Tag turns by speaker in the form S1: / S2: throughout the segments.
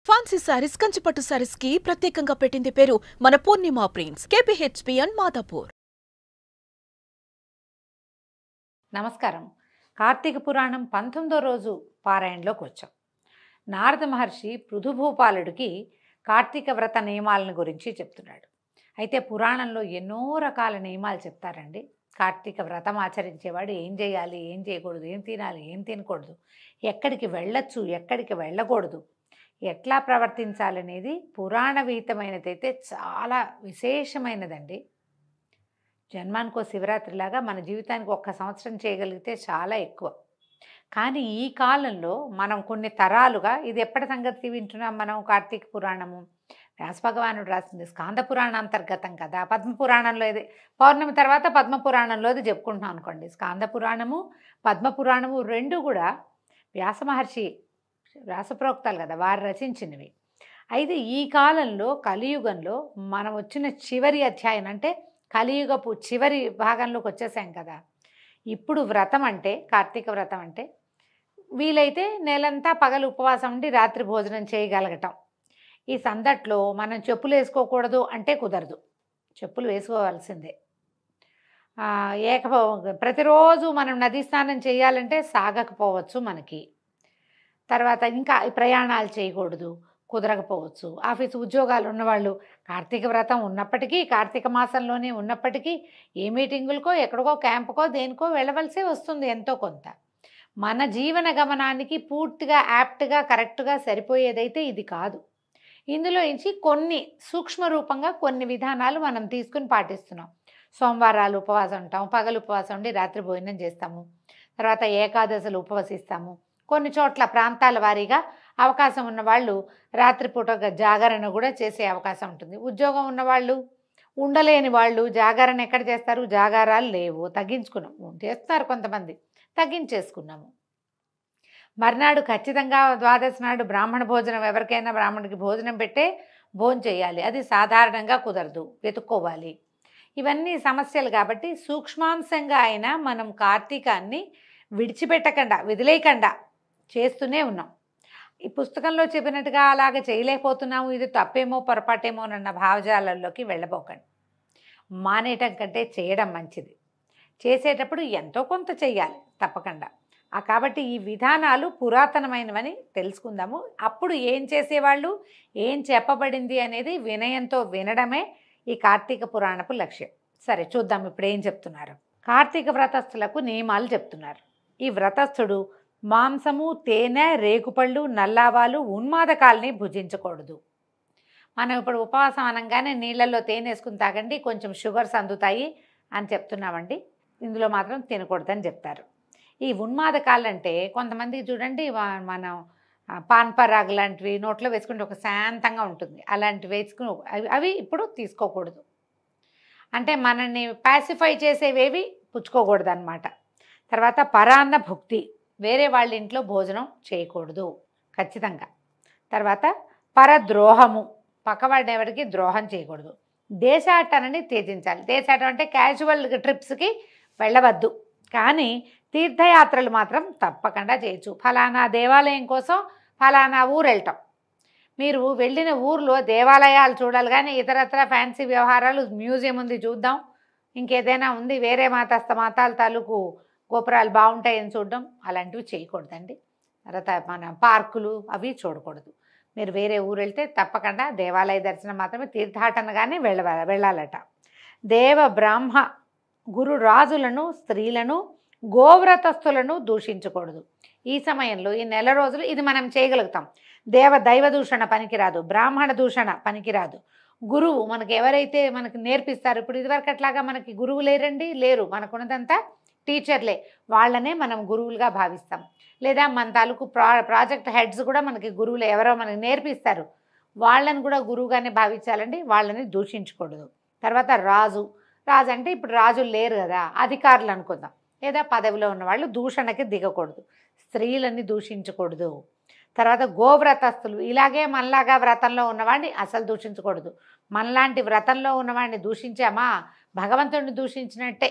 S1: Fancy saris కంచిపట్టు సారీస్ కి ప్రత్యేకంగా పెట్టింది పేరు మన పూర్ణిమ ప్రింట్స్ KPHP అండ్ మాదాపూర్.
S2: నమస్కారం. కార్తీక పురాణం 19వ రోజు పారాయణలోకి వచ్చాం. నారద మహర్షి పృథుభూపాలుడికి కార్తీక వ్రత నియమాలను గురించి చెప్తున్నాడు. అయితే పురాణంలో ఎన్నో రకాల నియమాలు చెప్తారండి. కార్తీక వ్రతం ఆచరించేవాడు ఏం చేయాలి, ఏం చేయకూడదు, ఏం తినాలి, ఏం తినకూడదు, ఎక్కడికి వెళ్ళొచ్చు, ఎక్కడికి వెళ్ళకూడదు, ఎట్లా ప్రవర్తించాలనేది పురాణవీతమైనదైతే చాలా విశేషమైనదండి. జన్మానికో శివరాత్రిలాగా మన జీవితానికి ఒక్క సంవత్సరం చేయగలిగితే చాలా ఎక్కువ. కానీ ఈ కాలంలో మనం కొన్ని తరాలుగా ఇది ఎప్పటి సంగతి వింటున్నాం మనం? కార్తీక పురాణము వ్యాసభగవానుడు రాసింది స్కాంద పురాణ అంతర్గతం కదా. పద్మపురాణంలో ఇది పౌర్ణమి తర్వాత పద్మపురాణంలో ఇది చెప్పుకుంటున్నాం అనుకోండి. స్కాంద పురాణము పద్మపురాణము రెండు కూడా వ్యాస మహర్షి వ్యాసప్రోక్తాలు కదా, వారు రచించినవి. అయితే ఈ కాలంలో కలియుగంలో మనం వచ్చిన చివరి అధ్యాయం అంటే కలియుగపు చివరి భాగంలోకి వచ్చేసాం కదా. ఇప్పుడు వ్రతం అంటే కార్తీక వ్రతం అంటే వీలైతే నెలంతా పగలు ఉపవాసం ఉండి రాత్రి భోజనం చేయగలగటం. ఈ సందట్లో మనం చెప్పులు వేసుకోకూడదు అంటే కుదరదు, చెప్పులు వేసుకోవాల్సిందే. ప్రతిరోజు మనం నదీ స్నానం చేయాలంటే సాగకపోవచ్చు మనకి. తర్వాత ఇంకా ప్రయాణాలు చేయకూడదు, కుదరకపోవచ్చు. ఆఫీసు ఉద్యోగాలు ఉన్నవాళ్ళు కార్తీక వ్రతం ఉన్నప్పటికీ, కార్తీక మాసంలోనే ఉన్నప్పటికీ ఏ మీటింగులకో ఎక్కడికో క్యాంపుకో దేనికో వెళ్ళవలసే వస్తుంది ఎంతో కొంత. మన జీవన గమనానికి పూర్తిగా యాప్ట్గా కరెక్ట్గా సరిపోయేదైతే ఇది కాదు. ఇందులో నుంచి కొన్ని సూక్ష్మ రూపంగా కొన్ని విధానాలు మనం తీసుకుని పాటిస్తున్నాం. సోమవారాలు ఉపవాసం ఉంటాం, పగలు ఉపవాసం ఉండి రాత్రి భోజనం చేస్తాము. తర్వాత ఏకాదశులు ఉపవసిస్తాము. కొన్ని చోట్ల ప్రాంతాల వారీగా అవకాశం ఉన్నవాళ్ళు రాత్రిపూట జాగరణ కూడా చేసే అవకాశం ఉంటుంది. ఉద్యోగం ఉన్నవాళ్ళు, ఉండలేని వాళ్ళు జాగరణ ఎక్కడ చేస్తారు? జాగారాలు లేవు, తగ్గించుకున్నాము. చేస్తున్నారు కొంతమంది, తగ్గించేసుకున్నాము. మర్నాడు ఖచ్చితంగా ద్వాదశి నాడు బ్రాహ్మణ భోజనం, ఎవరికైనా బ్రాహ్మణుడికి భోజనం పెట్టే భోజనం చేయాలి. అది సాధారణంగా కుదరదు, వెతుక్కోవాలి. ఇవన్నీ సమస్యలు కాబట్టి సూక్ష్మాంశంగా అయినా మనం కార్తీకాన్ని విడిచిపెట్టకుండా, వదిలేయకుండా చేస్తూనే ఉన్నాం. ఈ పుస్తకంలో చెప్పినట్టుగా అలాగే చేయలేకపోతున్నాము, ఇది తప్పేమో పొరపాటేమో అన్న భావజాలల్లోకి వెళ్ళబోకండి. మానేయటం కంటే చేయడం మంచిది. చేసేటప్పుడు ఎంతో కొంత చెయ్యాలి తప్పకుండా. కాబట్టి ఈ విధానాలు పురాతనమైనవని తెలుసుకుందాము. అప్పుడు ఏం చేసేవాళ్ళు, ఏం చెప్పబడింది అనేది వినయంతో వినడమే ఈ కార్తీక పురాణపు లక్ష్యం. సరే చూద్దాం ఇప్పుడు ఏం చెప్తున్నారు. కార్తీక వ్రతస్థులకు నియమాలు చెప్తున్నారు. ఈ వ్రతస్థుడు మాంసము, తేనె, రేగుపళ్ళు, నల్లావాలు, ఉన్మాదకాలని భుజించకూడదు. మనం ఇప్పుడు ఉపవాసం అనగానే నీళ్ళల్లో తేనె వేసుకుని తాగండి, కొంచెం షుగర్స్ అందుతాయి అని చెప్తున్నామండి. ఇందులో మాత్రం తినకూడదని చెప్తారు. ఈ ఉన్మాదకాలంటే కొంతమందికి చూడండి, మనం పాన్ పరాగ్ లాంటివి నోట్లో వేసుకుంటే ఒక శాంతంగా ఉంటుంది, అలాంటివి వేసుకుని అవి ఇప్పుడు తీసుకోకూడదు. అంటే మనల్ని పాసిఫై చేసేవేవి పుచ్చుకోకూడదు అన్నమాట. తర్వాత పరాన్న భుక్తి, వేరే వాళ్ళ ఇంట్లో భోజనం చేయకూడదు ఖచ్చితంగా. తర్వాత పరద్రోహము, పక్కవాడిని ఎవరికి ద్రోహం చేయకూడదు. దేశాటనని త్యజించాలి. దేశాటం అంటే క్యాజువల్ ట్రిప్స్కి వెళ్ళవద్దు, కానీ తీర్థయాత్రలు మాత్రం తప్పకుండా చేయొచ్చు. ఫలానా దేవాలయం కోసం ఫలానా ఊరు వెళ్ళటం, మీరు వెళ్ళిన ఊర్లో దేవాలయాలు చూడాలి కానీ ఇతరత్ర ఫ్యాన్సీ వ్యవహారాలు, మ్యూజియం ఉంది చూద్దాం, ఇంకేదైనా ఉంది వేరే మతాల తాలూకు గోపురాలు బాగుంటాయని చూడడం, అలాంటివి చేయకూడదండి. తర్వాత మన పార్కులు అవి చూడకూడదు. మీరు వేరే ఊరు వెళ్తే తప్పకుండా దేవాలయ దర్శనం మాత్రమే, తీర్థాటనగానే వెళ్ళాలట. దేవ బ్రాహ్మ గురు రాజులను, స్త్రీలను, గోవ్రతస్థులను దూషించకూడదు. ఈ సమయంలో ఈ నెల రోజులు ఇది మనం చేయగలుగుతాం. దైవ దూషణ పనికిరాదు, బ్రాహ్మణ దూషణ పనికిరాదు. గురువు మనకి ఎవరైతే మనకి నేర్పిస్తారు, ఇప్పుడు ఇదివరకు అట్లాగా మనకి గురువు లేరు, మనకున్నదంతా టీచర్లే, వాళ్ళనే మనం గురువులుగా భావిస్తాం. లేదా మన తాలూకు ప్రాజెక్ట్ హెడ్స్ కూడా మనకి గురువులే, ఎవరో మనకి నేర్పిస్తారు, వాళ్ళని కూడా గురువుగానే భావించాలండి. వాళ్ళని దూషించకూడదు. తర్వాత రాజు అంటే ఇప్పుడు రాజులు లేరు కదా, అధికారులు అనుకుందాం, లేదా పదవిలో ఉన్నవాళ్ళు దూషణకి దిగకూడదు. స్త్రీలని దూషించకూడదు. తర్వాత గోవ్రతస్థులు, ఇలాగే మనలాగా వ్రతంలో ఉన్నవాడిని అసలు దూషించకూడదు. మనలాంటి వ్రతంలో ఉన్నవాడిని దూషించామా భగవంతుడిని దూషించినట్టే,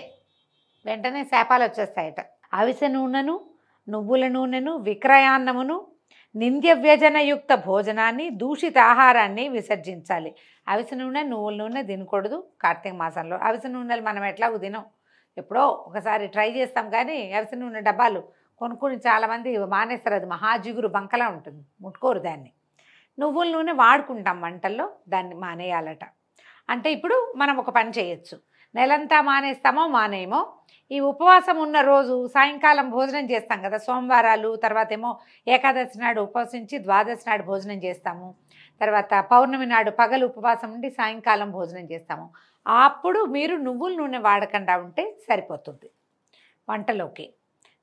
S2: వెంటనే శాపాలు వచ్చేస్తాయట. అవిసె నూనెను, నువ్వుల నూనెను, విక్రయాన్నమును, నింద్యవ్యజనయుక్త భోజనాన్ని, దూషిత ఆహారాన్ని విసర్జించాలి. అవిసె నూనె, నువ్వుల నూనె తినకూడదు కార్తీక మాసంలో. అవిసె నూనెలు మనం ఎట్లాగూ తినం, ఎప్పుడో ఒకసారి ట్రై చేస్తాం, కానీ అవిసె నూనె డబ్బాలు కొనుక్కొని చాలామంది మానేస్తారు. అది మహాజిగురు బంకలా ఉంటుంది, ముట్టుకోరు దాన్ని. నువ్వుల నూనె వాడుకుంటాం వంటల్లో, దాన్ని మానేయాలట. అంటే ఇప్పుడు మనం ఒక పని చేయొచ్చు, నెలంతా మానేస్తామో మానేయమో, ఈ ఉపవాసం ఉన్న రోజు సాయంకాలం భోజనం చేస్తాం కదా, సోమవారాలు, తర్వాత ఏమో ఏకాదశి నాడు ఉపవసించి ద్వాదశి నాడు భోజనం చేస్తాము, తర్వాత పౌర్ణమి నాడు పగలు ఉపవాసం ఉండి సాయంకాలం భోజనం చేస్తాము. అప్పుడు మీరు నువ్వుల నూనె వాడకుండా ఉంటే సరిపోతుంది వంటలోకి.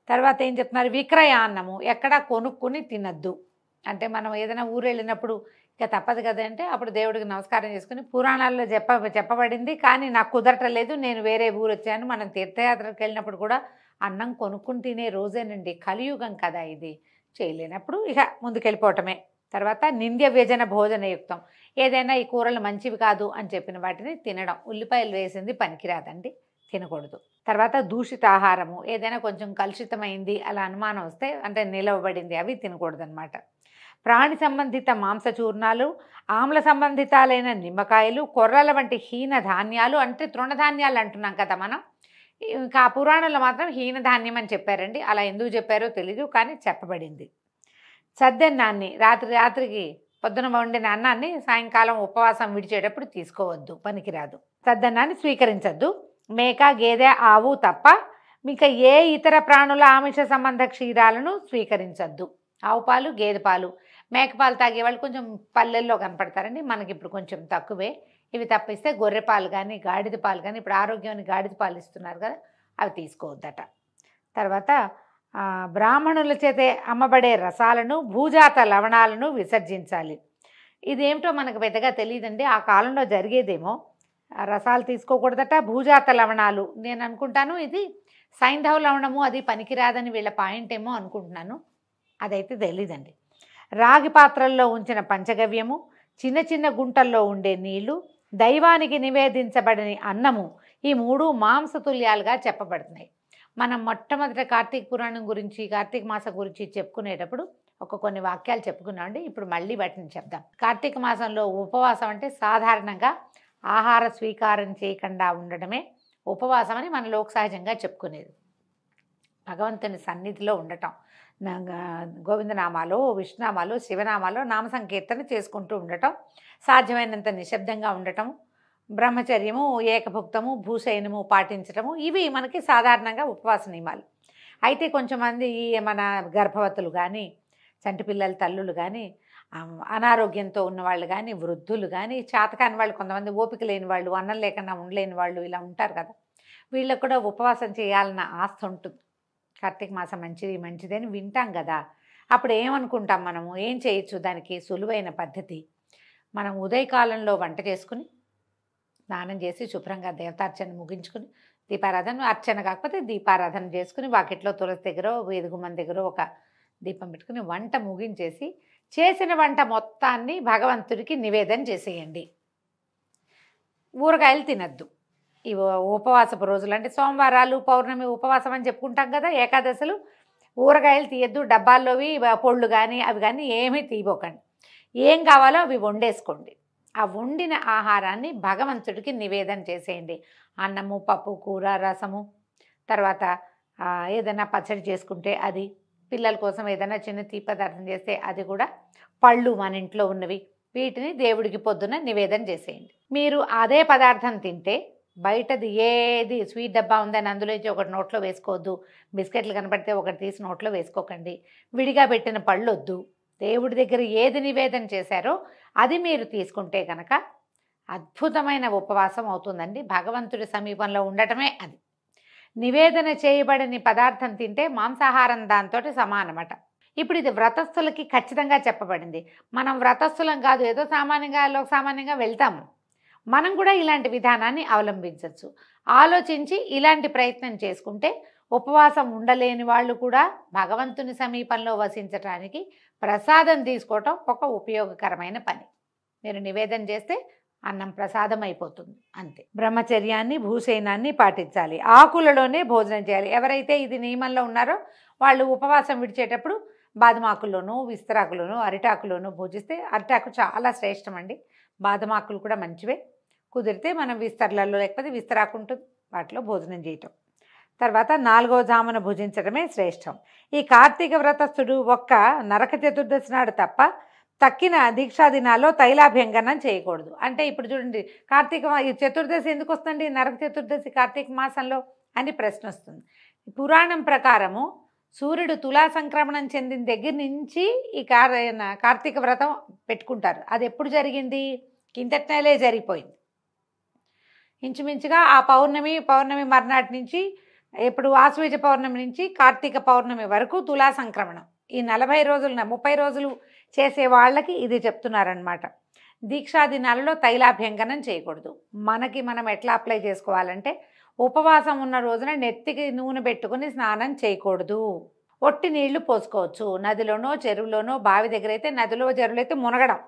S2: తర్వాత ఏం చెప్తున్నారు, విక్రయాన్నము ఎక్కడా కొనుక్కుని తినద్దు. అంటే మనం ఏదైనా ఊరు వెళ్ళినప్పుడు ఇక తప్పదు కదంటే అప్పుడు దేవుడికి నమస్కారం చేసుకుని, పురాణాల్లో చెప్పబడింది, కానీ నాకు కుదరటలేదు, నేను వేరే ఊరు వచ్చాను. మనం తీర్థయాత్రకు వెళ్ళినప్పుడు కూడా అన్నం కొనుక్కుని తినే రోజేనండి, కలియుగం కదా ఇది. చేయలేనప్పుడు ఇక ముందుకెళ్ళిపోవటమే. తర్వాత నింద్య వ్యజన భోజనయుక్తం, ఏదైనా ఈ కూరలు మంచివి కాదు అని చెప్పిన వాటిని తినడం. ఉల్లిపాయలు వేసింది పనికిరాదండి, తినకూడదు. తర్వాత దూషిత ఆహారము, ఏదైనా కొంచెం కలుషితమైంది అలా అనుమానం వస్తే, అంటే నిలవబడింది, అవి తినకూడదన్నమాట. ప్రాణి సంబంధిత మాంస చూర్ణాలు, ఆమ్ల సంబంధితాలైన నిమ్మకాయలు, కొర్రల వంటి హీన ధాన్యాలు, అంటే తృణధాన్యాలు అంటున్నాం కదా మనం. ఇంకా ఆ పురాణంలో మాత్రం హీనధాన్యం అని చెప్పారండి, అలా ఎందుకు చెప్పారో తెలీదు, కానీ చెప్పబడింది. సద్దన్నాన్ని రాత్రికి పొద్దున వండిన అన్నాన్ని సాయంకాలం ఉపవాసం విడిచేటప్పుడు తీసుకోవద్దు, పనికిరాదు. సద్దన్నాన్ని స్వీకరించద్దు. మేక, గేదె, ఆవు తప్ప ఇంకా ఏ ఇతర ప్రాణుల ఆమిష సంబంధ క్షీరాలను స్వీకరించద్దు. ఆవు పాలు, గేదె పాలు, మేకపాలు తాగేవాళ్ళు కొంచెం పల్లెల్లో కనపడతారండి, మనకి ఇప్పుడు కొంచెం తక్కువే. ఇవి తప్పిస్తే గొర్రె పాలు కానీ గాడిద పాలు కానీ, ఇప్పుడు ఆరోగ్యానికి గాడిద పాలు ఇస్తున్నారు కదా, అవి తీసుకోవద్దట. తర్వాత బ్రాహ్మణుల చేతే అమ్మబడే రసాలను, భూజాత లవణాలను విసర్జించాలి. ఇదేమిటో మనకు పెద్దగా తెలియదండి, ఆ కాలంలో జరిగేదేమో. రసాలు తీసుకోకూడదట. భూజాత లవణాలు, నేను అనుకుంటాను ఇది సైంధవ లవణము, అది పనికిరాదని వీళ్ళ పాయింట్ ఏమో అనుకుంటున్నాను, అదైతే తెలీదండి. రాగి పాత్రల్లో ఉంచిన పంచగవ్యము, చిన్న చిన్న గుంటల్లో ఉండే నీళ్లు, దైవానికి నివేదించబడిన అన్నము, ఈ మూడు మాంసతుల్యాలుగా చెప్పబడుతున్నాయి. మనం మొట్టమొదట కార్తీక పురాణం గురించి, కార్తీక మాసం గురించి చెప్పుకునేటప్పుడు కొన్ని వాక్యాలు చెప్పుకున్నామండి. ఇప్పుడు మళ్ళీ వాటిని చెప్దాం. కార్తీక మాసంలో ఉపవాసం అంటే సాధారణంగా ఆహార స్వీకారం చేయకుండా ఉండడమే ఉపవాసం అని మన లోక సహజంగా చెప్పుకునేది. భగవంతుని సన్నిధిలో ఉండటం, గోవిందనామాలు, విష్ణునామాలు, శివనామాలు, నామ సంకీర్తన చేసుకుంటూ ఉండటం, సాధ్యమైనంత నిశ్శబ్దంగా ఉండటం, బ్రహ్మచర్యము, ఏకభుక్తము, భూశయనము పాటించటము, ఇవి మనకి సాధారణంగా ఉపవాస నియమాలు. అయితే కొంచెంమంది మన గర్భవతులు కానీ, చంటి పిల్లల తల్లులు కానీ, అనారోగ్యంతో ఉన్నవాళ్ళు కానీ, వృద్ధులు కానీ, చేతకాని వాళ్ళు, కొంతమంది ఓపిక లేని వాళ్ళు, అన్నం లేకుండా ఉండలేని వాళ్ళు, ఇలా ఉంటారు కదా, వీళ్ళకు కూడా ఉపవాసం చేయాలన్న ఆస్థ ఉంటుంది. కార్తీక మాసం మంచిదని వింటాం కదా, అప్పుడు ఏమనుకుంటాం మనము, ఏం చేయొచ్చు దానికి సులువైన పద్ధతి. మనం ఉదయకాలంలో వంట చేసుకుని, స్నానం చేసి శుభ్రంగా దేవతార్చన ముగించుకుని, దీపారాధన, అర్చన కాకపోతే దీపారాధన చేసుకుని, వాకిట్లో తులసి దగ్గర, వేదిగుమ్మం దగ్గర ఒక దీపం పెట్టుకుని వంట ముగించేసి, చేసిన వంట మొత్తాన్ని భగవంతుడికి నివేదన చేసేయండి. ఊరగాయలు తినద్దు. ఈ ఉపవాసపు రోజులు అంటే సోమవారాలు, పౌర్ణమి ఉపవాసం అని చెప్పుకుంటాం కదా, ఏకాదశులు, ఊరగాయలు తీయద్దు. డబ్బాల్లోవి పొళ్ళు కానీ అవి కానీ ఏమీ తీయబోకండి. ఏం కావాలో అవి వండేసుకోండి. ఆ వండిన ఆహారాన్ని భగవంతుడికి నివేదన చేసేయండి. అన్నము, పప్పు, కూర, రసము, తర్వాత ఏదైనా పచ్చడి చేసుకుంటే అది, పిల్లల కోసం ఏదైనా చిన్న తీపి పదార్థం చేస్తే అది కూడా, పళ్ళు మన ఇంట్లో ఉన్నవి, వీటిని దేవుడికి పొద్దున నివేదన చేసేయండి. మీరు అదే పదార్థం తింటే బయటది ఏది స్వీట్ డబ్బా ఉందని అందులోంచి ఒకటి నోట్లో వేసుకోవద్దు. బిస్కెట్లు కనపడితే ఒకటి తీసి నోట్లో వేసుకోకండి. విడిగా పెట్టిన పళ్ళు వద్దు. దేవుడి దగ్గర ఏది నివేదన చేశారో అది మీరు తీసుకుంటే కనుక అద్భుతమైన ఉపవాసం అవుతుందండి. భగవంతుడి సమీపంలో ఉండటమే అది. నివేదన చేయబడిన పదార్థం తింటే మాంసాహారం దాంతో సమానమట. ఇప్పుడు ఇది వ్రతస్థులకి ఖచ్చితంగా చెప్పబడింది. మనం వ్రతస్థులం కాదు, ఏదో సామాన్యంగా వెళ్తాము. మనం కూడా ఇలాంటి విధానాన్ని అవలంబించవచ్చు. ఆలోచించి ఇలాంటి ప్రయత్నం చేసుకుంటే ఉపవాసం ఉండలేని వాళ్ళు కూడా భగవంతుని సమీపంలో వసించడానికి ప్రసాదం తీసుకోవటం ఒక ఉపయోగకరమైన పని. మీరు నివేదన చేస్తే అన్నం ప్రసాదం అయిపోతుంది, అంతే. బ్రహ్మచర్యాన్ని, భూశయనాన్ని పాటించాలి. ఆకులలోనే భోజనం చేయాలి. ఎవరైతే ఇది నియమంలో ఉన్నారో వాళ్ళు ఉపవాసం విడిచేటప్పుడు బాదమాకుల్లోనూ విస్తరాకులోనూ అరిటాకులోనూ పూజిస్తే అరిటాకు చాలా శ్రేష్టం అండి. బాదమాకులు కూడా మంచివే. కుదిరితే మనం విస్తర్లలో లేకపోతే విస్తరాకు ఉంటుంది వాటిలో భోజనం చేయటం. తర్వాత 4వ జామున భుజించడమే శ్రేష్టం. ఈ కార్తీక వ్రతస్థుడు ఒక్క నరక చతుర్దశి నాడు తప్ప తక్కిన దీక్షా దినాల్లో తైలాభ్యంగనం చేయకూడదు. అంటే ఇప్పుడు చూడండి, ఈ చతుర్దశి ఎందుకు వస్తుంది, నరక చతుర్దశి కార్తీక మాసంలో అని ప్రశ్న వస్తుంది. పురాణం ప్రకారము సూర్యుడు తులా సంక్రమణం చెందిన దగ్గర నుంచి ఈ కార్తీక వ్రతం పెట్టుకుంటారు. అది ఎప్పుడు జరిగింది? కిందటి నెలే జరిగిపోయింది. ఇంచుమించుగా ఆ పౌర్ణమి మర్నాటి నుంచి, ఇప్పుడు ఆశ్వయుజ పౌర్ణమి నుంచి కార్తీక పౌర్ణమి వరకు తులా సంక్రమణం. ఈ 40 రోజులు 30 రోజులు చేసే వాళ్ళకి ఇది చెప్తున్నారనమాట. దీక్షా దినాలలో తైలాభ్యంగనం చేయకూడదు. మనం ఎట్లా అప్లై చేసుకోవాలంటే, ఉపవాసం ఉన్న రోజున నెత్తికి నూనె పెట్టుకుని స్నానం చేయకూడదు. ఒట్టి నీళ్లు పోసుకోవచ్చు. నదిలోనో చెరువులోనో, బావి దగ్గర అయితే నదిలో చెరువులో అయితే మునగడం,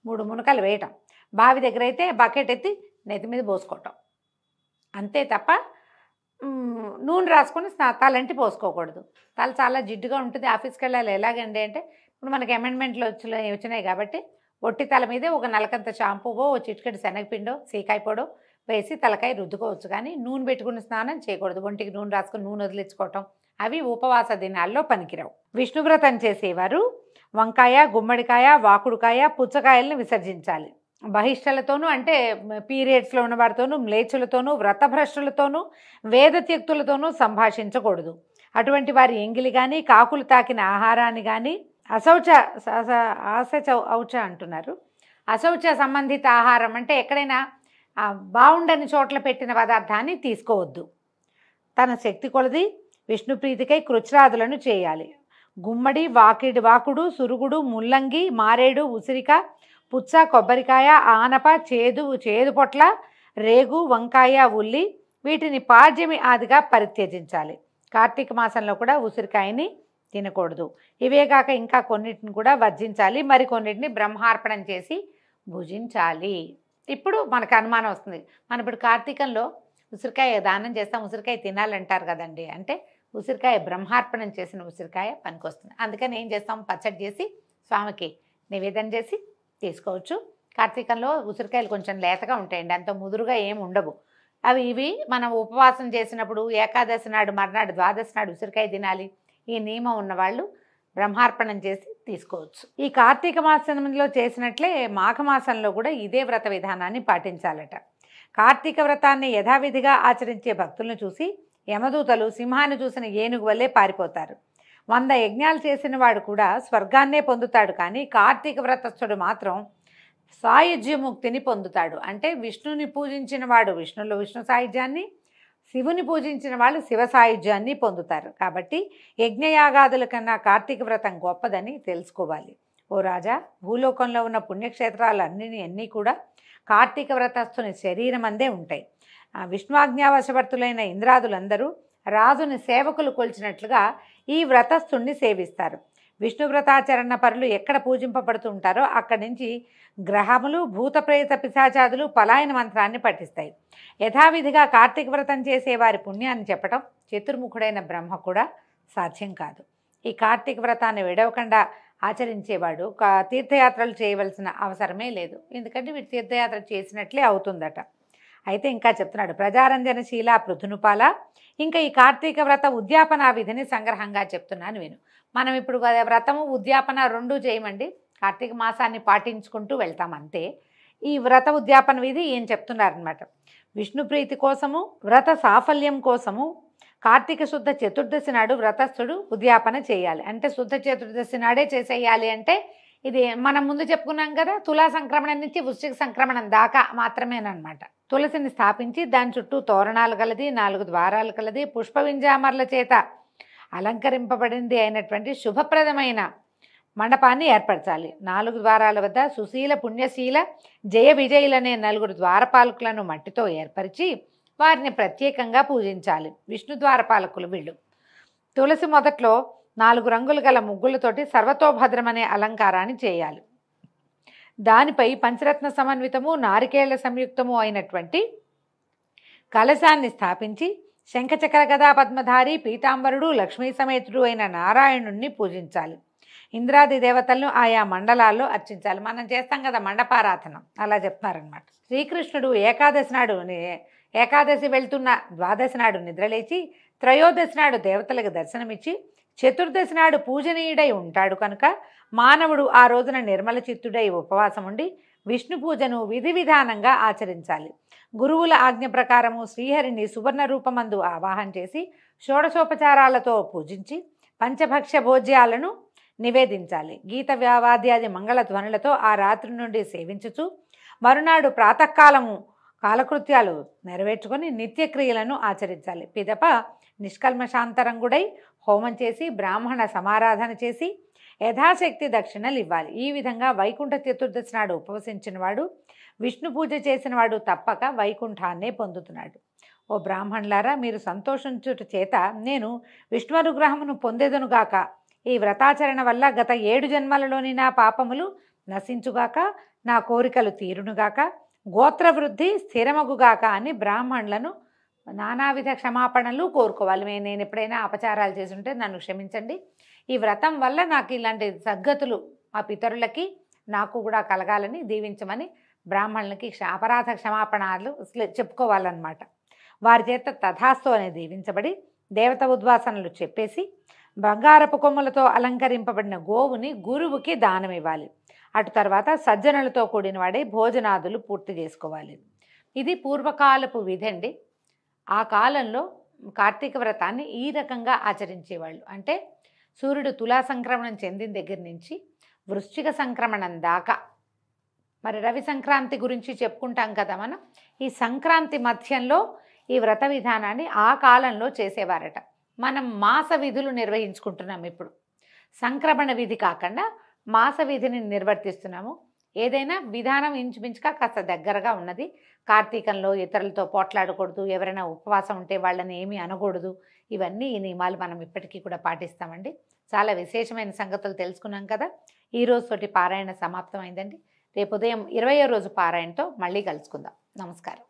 S2: 3 మునకలు వేయటం, బావి దగ్గర అయితే బకెట్ ఎత్తి నెత్తి మీద పోసుకోవటం అంతే తప్ప నూనె రాసుకొని తలంటి పోసుకోకూడదు. తల చాలా జిడ్డుగా ఉంటుంది. ఆఫీస్కి వెళ్ళాలి. ఎలాగండి అంటే, ఇప్పుడు మనకి అమెండ్మెంట్లు వచ్చినాయి కాబట్టి ఒట్టి తల మీదే ఒక నలకంత షాంపూవో, చిటికెడు శనగపిండో, సీకాయ పొడో వేసి తలకాయ రుద్దుకోవచ్చు. కానీ నూనె పెట్టుకుని స్నానం చేయకూడదు. ఒంటికి నూనె రాసుకొని నూనె వదిలించుకోవటం అవి ఉపవాస దినాల్లో పనికిరావు. విష్ణువ్రతం చేసేవారు వంకాయ, గుమ్మడికాయ, వాకుడుకాయ, పుచ్చకాయలను విసర్జించాలి. బహిష్టలతోనూ అంటే పీరియడ్స్లో ఉన్న వారితోనూ, మ్లేచ్చులతోనూ, వ్రతభ్రష్టులతోనూ, వేదత్యక్తులతోనూ సంభాషించకూడదు. అటువంటి వారి ఎంగిలి కానీ, కాకులు తాకిన ఆహారాన్ని కానీ, అశౌచ సంబంధిత ఆహారం అంటే ఎక్కడైనా బాగుండని చోట్ల పెట్టిన పదార్థాన్ని తీసుకోవద్దు. తన శక్తి కొలది విష్ణు ప్రీతికై కృచ్రాదులను చేయాలి. గుమ్మడి, వాకుడు, సురుగుడు, ముల్లంగి, మారేడు, ఉసిరిక, పుచ్చ, కొబ్బరికాయ, ఆనప, చేదు పొట్ల, రేగు, వంకాయ, ఉల్లి వీటిని పాడ్యమి ఆదిగా పరిత్యజించాలి. కార్తీక మాసంలో కూడా ఉసిరికాయని తినకూడదు. ఇవేగాక ఇంకా కొన్నిటిని కూడా వర్జించాలి. మరికొన్నిటిని బ్రహ్మార్పణం చేసి భుజించాలి. ఇప్పుడు మనకు అనుమానం వస్తుంది, మనం ఇప్పుడు కార్తీకంలో ఉసిరికాయ దానం చేస్తాం, ఉసిరికాయ తినాలంటారు కదండి. అంటే ఉసిరికాయ బ్రహ్మార్పణం చేసిన ఉసిరికాయ పనికొస్తుంది. అందుకని ఏం చేస్తాం, పచ్చడి చేసి స్వామికి నివేదన చేసి తీసుకోవచ్చు. కార్తీకంలో ఉసిరికాయలు కొంచెం లేతగా ఉంటాయండి, అంత ముదురుగా ఏమి ఉండవు. ఇవి మనం ఉపవాసం చేసినప్పుడు ఏకాదశి నాడు, మర్నాడు, ద్వాదశి నాడు ఉసిరికాయ తినాలి. ఈ నియమం ఉన్నవాళ్ళు బ్రహ్మార్పణం చేసి తీసుకోవచ్చు. ఈ కార్తీక మాసంలో చేసినట్లే మాఘమాసంలో కూడా ఇదే వ్రత విధానాన్ని పాటించాలట. కార్తీక వ్రతాన్ని యథావిధిగా ఆచరించే భక్తులను చూసి యమదూతలు సింహాన్ని చూసిన ఏనుగు వల్లే పారిపోతారు. 100 యజ్ఞాలు చేసిన వాడు కూడా స్వర్గాన్నే పొందుతాడు. కానీ కార్తీక వ్రతస్థుడు మాత్రం సాయుజ్యముక్తిని పొందుతాడు. అంటే విష్ణుని పూజించిన వాడు విష్ణు సాయుధ్యాన్ని, శివుని పూజించిన వాళ్ళు శివ సాయుధ్యాన్ని పొందుతారు. కాబట్టి యజ్ఞయాగాదుల కన్నా కార్తీక వ్రతం గొప్పదని తెలుసుకోవాలి. ఓ రాజా, భూలోకంలో ఉన్న పుణ్యక్షేత్రాలన్నీ కూడా కార్తీక వ్రతస్థుని శరీరం అందే ఉంటాయి. విష్ణువాజ్ఞావశవర్తులైన ఇంద్రాదులందరూ రాజుని సేవకులు కొలిచినట్లుగా ఈ వ్రతస్థుణ్ణి సేవిస్తారు. విష్ణు వ్రతాచరణ పరులు ఎక్కడ పూజింపబడుతూ ఉంటారో అక్కడి నుంచి గ్రహములు, భూత ప్రేత పిశాచాదులు పలాయన మంత్రాన్ని పఠిస్తాయి. యథావిధిగా కార్తీక వ్రతం చేసే వారి పుణ్యాన్ని చెప్పటం చతుర్ముఖుడైన బ్రహ్మ కూడా సాధ్యం కాదు. ఈ కార్తీక వ్రతాన్ని విడవకుండా ఆచరించేవాడు తీర్థయాత్రలు చేయవలసిన అవసరమే లేదు. ఎందుకంటే వీడు తీర్థయాత్ర చేసినట్లే అవుతుందట. అయితే ఇంకా చెప్తున్నాడు, ప్రజారంజనశీల పృథునుపాల. ఇంకా ఈ కార్తీక వ్రత ఉద్యాపన విధిని సంగ్రహంగా చెప్తున్నాను విను. మనం ఇప్పుడు వ్రతము ఉద్యాపన 2 చేయమండి, కార్తీక మాసాన్ని పాటించుకుంటూ వెళ్తాం అంతే. ఈ వ్రత ఉద్యాపన విధి ఏం చెప్తున్నారనమాట. విష్ణు ప్రీతి కోసము, వ్రత సాఫల్యం కోసము కార్తీక శుద్ధ చతుర్దశి నాడు వ్రతస్థుడు ఉద్యాపన చేయాలి. అంటే శుద్ధ చతుర్దశి నాడే చేసేయాలి. అంటే ఇది మనం ముందు చెప్పుకున్నాం కదా, తులా సంక్రమణం నుంచి వృశ్చిక సంక్రమణం దాకా మాత్రమేనమాట. తులసిని స్థాపించి దాని చుట్టూ తోరణాలు కలది, 4 ద్వారాలు కలది, పుష్పవింజామర్ల చేత అలంకరింపబడింది అయినటువంటి శుభప్రదమైన మండపాన్ని ఏర్పరచాలి. 4 ద్వారాల వద్ద సుశీల, పుణ్యశీల, జయ విజయులనే 4 ద్వారపాలకులను మట్టితో ఏర్పరిచి వారిని ప్రత్యేకంగా పూజించాలి. విష్ణు ద్వారపాలకులు వీళ్ళు. తులసి మొదట్లో 4 రంగులు గల ముగ్గులతోటి సర్వతోభద్రమనే అలంకారాన్ని చేయాలి. దానిపై పంచరత్న సమన్వితము, నారికేళ్ల సంయుక్తము అయినటువంటి కలశాన్ని స్థాపించి శంఖచక్ర గదా పద్మధారి పీతాంబరుడు లక్ష్మీ సమేతుడు అయిన నారాయణుణ్ణి పూజించాలి. ఇంద్రాది దేవతలను ఆయా మండలాల్లో అర్చించాలి. మనం చేస్తాం కదా మండపారాధనం, అలా చెప్తారనమాట. శ్రీకృష్ణుడు ఏకాదశి వెళ్తున్న ద్వాదశి నాడు నిద్రలేచి త్రయోదశి నాడు దేవతలకు దర్శనమిచ్చి చతుర్దశి నాడు పూజనీయుడై ఉంటాడు కనుక మానవుడు ఆ రోజున నిర్మల చిత్తుడై ఉపవాసం ఉండి విష్ణు పూజను విధి విధానంగా ఆచరించాలి. గురువుల ఆజ్ఞ ప్రకారము శ్రీహరిని సువర్ణ రూపమందు ఆవాహన చేసి షోడశోపచారాలతో పూజించి పంచభక్ష్య భోజ్యాలను నివేదించాలి. గీత వాద్యాది మంగళ ధ్వనులతో ఆ రాత్రి నుండి సేవించుచు మరునాడు ప్రాతకాలము కాలకృత్యాలు నెరవేర్చుకొని నిత్యక్రియలను ఆచరించాలి. పిదప నిష్కల్మషాంతరంగుడై హోమం చేసి బ్రాహ్మణ సమారాధన చేసి యథాశక్తి దక్షిణలు ఇవ్వాలి. ఈ విధంగా వైకుంఠ చతుర్దశి నాడు ఉపవసించిన వాడు విష్ణు పూజ చేసిన వాడు తప్పక వైకుంఠాన్నే పొందుతున్నాడు. ఓ బ్రాహ్మణులారా, మీరు సంతోషించుట చేత నేను విష్ణునుగ్రహమును పొందేదనుగాక. ఈ వ్రతాచరణ వల్ల గత 7 జన్మలలోని నా పాపములు నశించుగాక, నా కోరికలు తీరునుగాక, గోత్రవృద్ధి స్థిరమగుగాక అని బ్రాహ్మణులను నానావిధ క్షమాపణలు కోరుకోవాలి. నేను ఎప్పుడైనా అపచారాలు చేసుంటే నన్ను క్షమించండి. ఈ వ్రతం వల్ల నాకు ఇలాంటి సద్గతులు మా పితరులకి నాకు కూడా కలగాలని దీవించమని బ్రాహ్మణులకి అపరాధ క్షమాపణలు చెప్పుకోవాలన్నమాట. వారి చేత తథాస్తు అని దీవించబడి దేవత ఉద్వాసనలు చెప్పేసి బంగారపు కొమ్ములతో అలంకరింపబడిన గోవుని గురువుకి దానం ఇవ్వాలి. అటు తర్వాత సజ్జనులతో కూడిన వాడే భోజనాదులు పూర్తి చేసుకోవాలి. ఇది పూర్వకాలపు విధండి. ఆ కాలంలో కార్తీక వ్రతాన్ని ఈ రకంగా ఆచరించేవాళ్ళు. అంటే సూర్యుడు తులా సంక్రమణం చెందిన దగ్గర నుంచి వృశ్చిక సంక్రమణం దాకా, మరి రవి సంక్రాంతి గురించి చెప్పుకుంటాం కదా మనం. ఈ సంక్రాంతి మధ్యంలో ఈ వ్రత విధానాన్ని ఆ కాలంలో చేసేవారట. మనం మాస విధులు నిర్వహించుకుంటున్నాం ఇప్పుడు. సంక్రమణ విధి కాకుండా మాస విధిని నిర్వర్తిస్తున్నాము. ఏదైనా విధానం ఇంచుమించుగా కాస్త దగ్గరగా ఉన్నది. కార్తీకంలో ఇతరులతో పోట్లాడకూడదు, ఎవరైనా ఉపవాసం ఉంటే వాళ్ళని ఏమీ అనకూడదు. ఇవన్నీ ఈ నియమాలు మనం ఇప్పటికీ కూడా పాటిస్తామండి. చాలా విశేషమైన సంగతులు తెలుసుకున్నాం కదా. ఈ రోజుతోటి పారాయణ సమాప్తం అయిందండి. రేపు ఉదయం 20వ రోజు పారాయణతో మళ్ళీ కలుసుకుందాం. నమస్కారం.